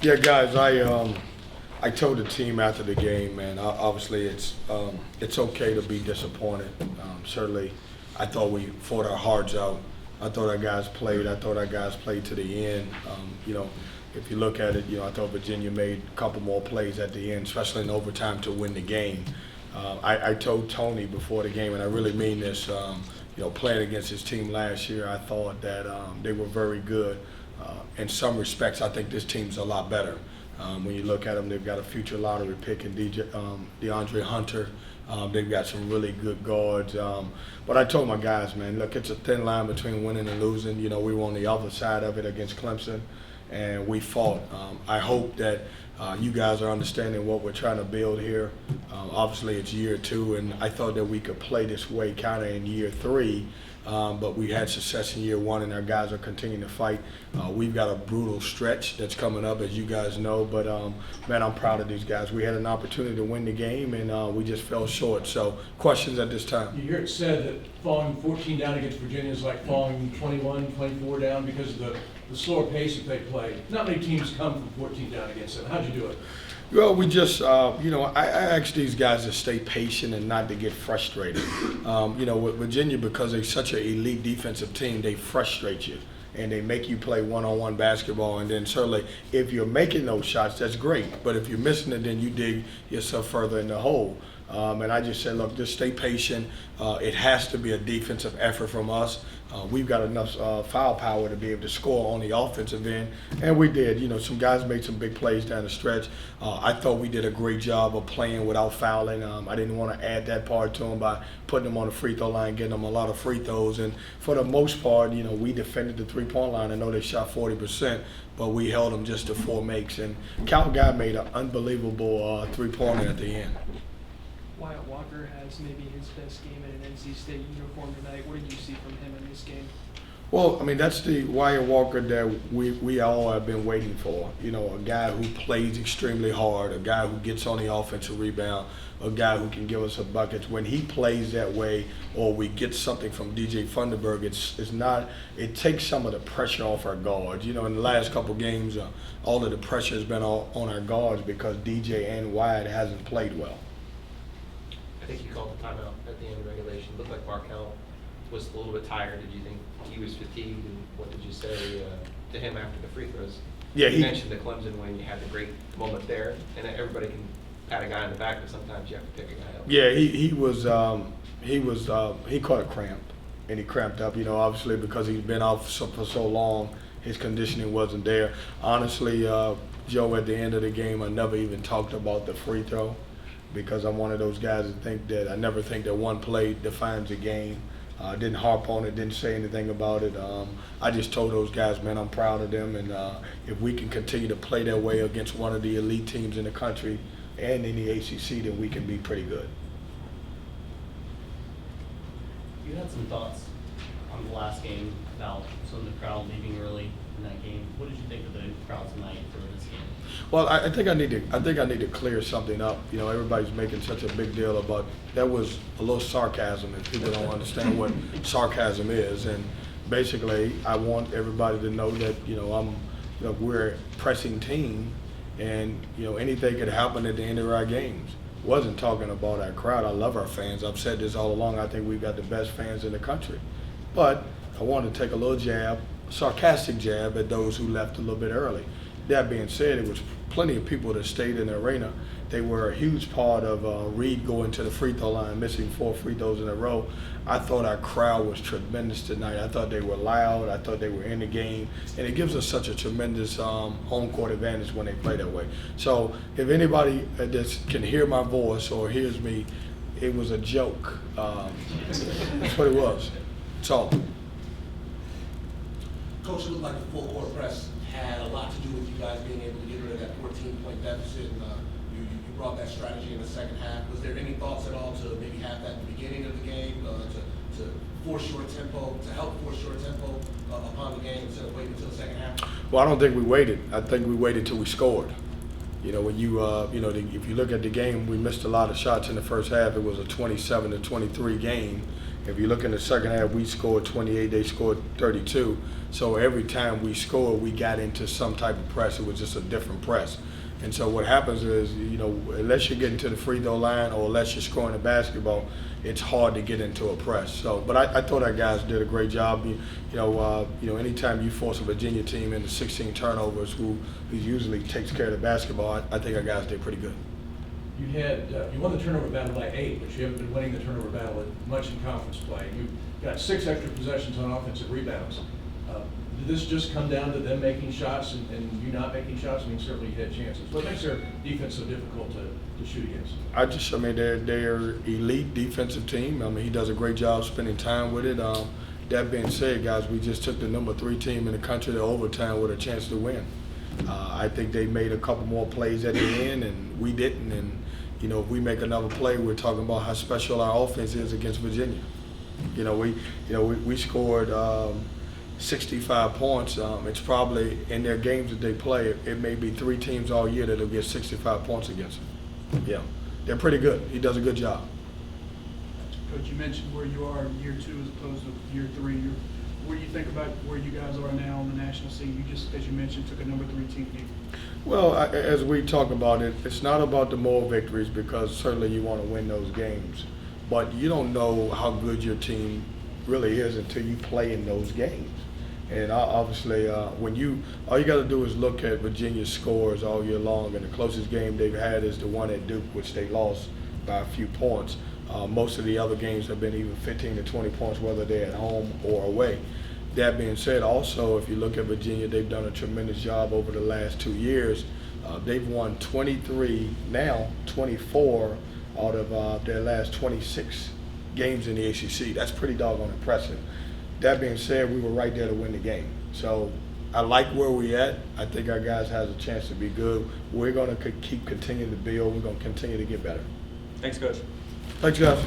Yeah, guys, I told the team after the game, man. Obviously, it's okay to be disappointed. Certainly, I thought we fought our hearts out. I thought our guys played. I thought our guys played to the end. If you look at it, I thought Virginia made a couple more plays at the end, especially in overtime to win the game. I told Tony before the game, and I really mean this. Playing against his team last year, I thought that they were very good. In some respects, I think this team's a lot better. When you look at them, they've got a future lottery pick in DeAndre Hunter. They've got some really good guards. But I told my guys, man, look, it's a thin line between winning and losing. We were on the other side of it against Clemson, and we fought. I hope that you guys are understanding what we're trying to build here. Obviously, it's year 2, and I thought that we could play this way kind of in year 3. But we had success in year 1, and our guys are continuing to fight. We've got a brutal stretch that's coming up, as you guys know. But, man, I'm proud of these guys. We had an opportunity to win the game, and we just fell short. So, questions at this time? You hear it said that falling 14 down against Virginia is like falling 21, 24 down because of the slower pace that they play. Not many teams come from 14 down against them. How'd you do it? Well, we just, I asked these guys to stay patient and not to get frustrated. With Virginia, because they're such an elite defensive team, they frustrate you and they make you play one-on-one basketball. And then certainly, if you're making those shots, that's great. But if you're missing it, then you dig yourself further in the hole. And I just said, look, just stay patient. It has to be a defensive effort from us. We've got enough foul power to be able to score on the offensive end, and we did. Some guys made some big plays down the stretch. I thought we did a great job of playing without fouling. I didn't want to add that part to them by putting them on the free throw line, getting them a lot of free throws. And for the most part, we defended the three-point line. I know they shot 40%, but we held them just to 4 makes. And Cal Guy made an unbelievable three-pointer at the end. Wyatt Walker has maybe his best game in an NC State uniform tonight. What did you see from him in this game? Well, that's the Wyatt Walker that we all have been waiting for. A guy who plays extremely hard, a guy who gets on the offensive rebound, a guy who can give us a bucket. When he plays that way, or we get something from DJ Funderburg, it takes some of the pressure off our guards. In the last couple games, all of the pressure has been on our guards because DJ and Wyatt hasn't played well. I think you called the timeout at the end of regulation. Looked like Markell was a little bit tired. Did you think he was fatigued? And what did you say to him after the free throws? Yeah, you mentioned the Clemson win. You had the great moment there, and everybody can pat a guy in the back, but sometimes you have to pick a guy up. Yeah, he caught a cramp, and he cramped up. Obviously because he's been off for so long, his conditioning wasn't there. Honestly, Joe, at the end of the game, I never even talked about the free throw, because I'm one of those guys that I never think that one play defines a game. Didn't harp on it, didn't say anything about it. I just told those guys, man, I'm proud of them, and if we can continue to play that way against one of the elite teams in the country and in the ACC, then we can be pretty good. You had some thoughts on the last game about some of the crowd leaving early in that game. What did you think of the crowd tonight for this game? Well, I think I need to clear something up. Everybody's making such a big deal about that. Was a little sarcasm, and people don't understand what sarcasm is. And basically, I want everybody to know that we're a pressing team, and anything could happen at the end of our games. Wasn't talking about our crowd. I love our fans. I've said this all along. I think we've got the best fans in the country. But I wanted to take a little jab, a sarcastic jab, at those who left a little bit early. That being said, it was plenty of people that stayed in the arena. They were a huge part of Reed going to the free throw line, missing 4 free throws in a row. I thought our crowd was tremendous tonight. I thought they were loud. I thought they were in the game. And it gives us such a tremendous home court advantage when they play that way. So if anybody that can hear my voice or hears me, it was a joke. That's what it was. That's all. Coach, it looked like the full court press had a lot to do with you guys being able to get rid of that 14-point deficit, and you brought that strategy in the second half. Was there any thoughts at all to maybe have that at the beginning of the game to force your tempo, to help force your tempo upon the game instead of waiting until the second half? Well, I don't think we waited. I think we waited till we scored. When if you look at the game, we missed a lot of shots in the first half. It was a 27-23 game, If you look in the second half, we scored 28, they scored 32. So every time we scored, we got into some type of press. It was just a different press. And so what happens is, unless you're getting to the free throw line or unless you're scoring the basketball, it's hard to get into a press. So, but I thought our guys did a great job. Anytime you force a Virginia team into 16 turnovers, who usually takes care of the basketball, I think our guys did pretty good. You won the turnover battle by 8, but you haven't been winning the turnover battle much in conference play. You got 6 extra possessions on offensive rebounds. Did this just come down to them making shots and you not making shots? I mean, certainly you had chances. What makes their defense so difficult to shoot against? They're elite defensive team. He does a great job spending time with it. That being said, guys, we just took the number 3 team in the country to overtime with a chance to win. I think they made a couple more plays at the end, and we didn't. And if we make another play, we're talking about how special our offense is against Virginia. We scored 65 points. It's probably in their games that they play, it may be 3 teams all year that'll get 65 points against them. Yeah, they're pretty good. He does a good job. Coach, you mentioned where you are in year 2 as opposed to year 3. What do you think about where you guys are now on the national scene? You just, as you mentioned, took a number 3 team. Well, as we talk about it, it's not about the more victories, because certainly you want to win those games. But you don't know how good your team really is until you play in those games. And obviously, all you got to do is look at Virginia's scores all year long, and the closest game they've had is the one at Duke, which they lost by a few points. Most of the other games have been even 15 to 20 points, whether they're at home or away. That being said, also, if you look at Virginia, they've done a tremendous job over the last 2 years. They've won 23, now 24 out of their last 26 games in the ACC. That's pretty doggone impressive. That being said, we were right there to win the game. So I like where we're at. I think our guys have a chance to be good. We're going to keep continuing to build. We're going to continue to get better. Thanks, Coach. Thanks, guys.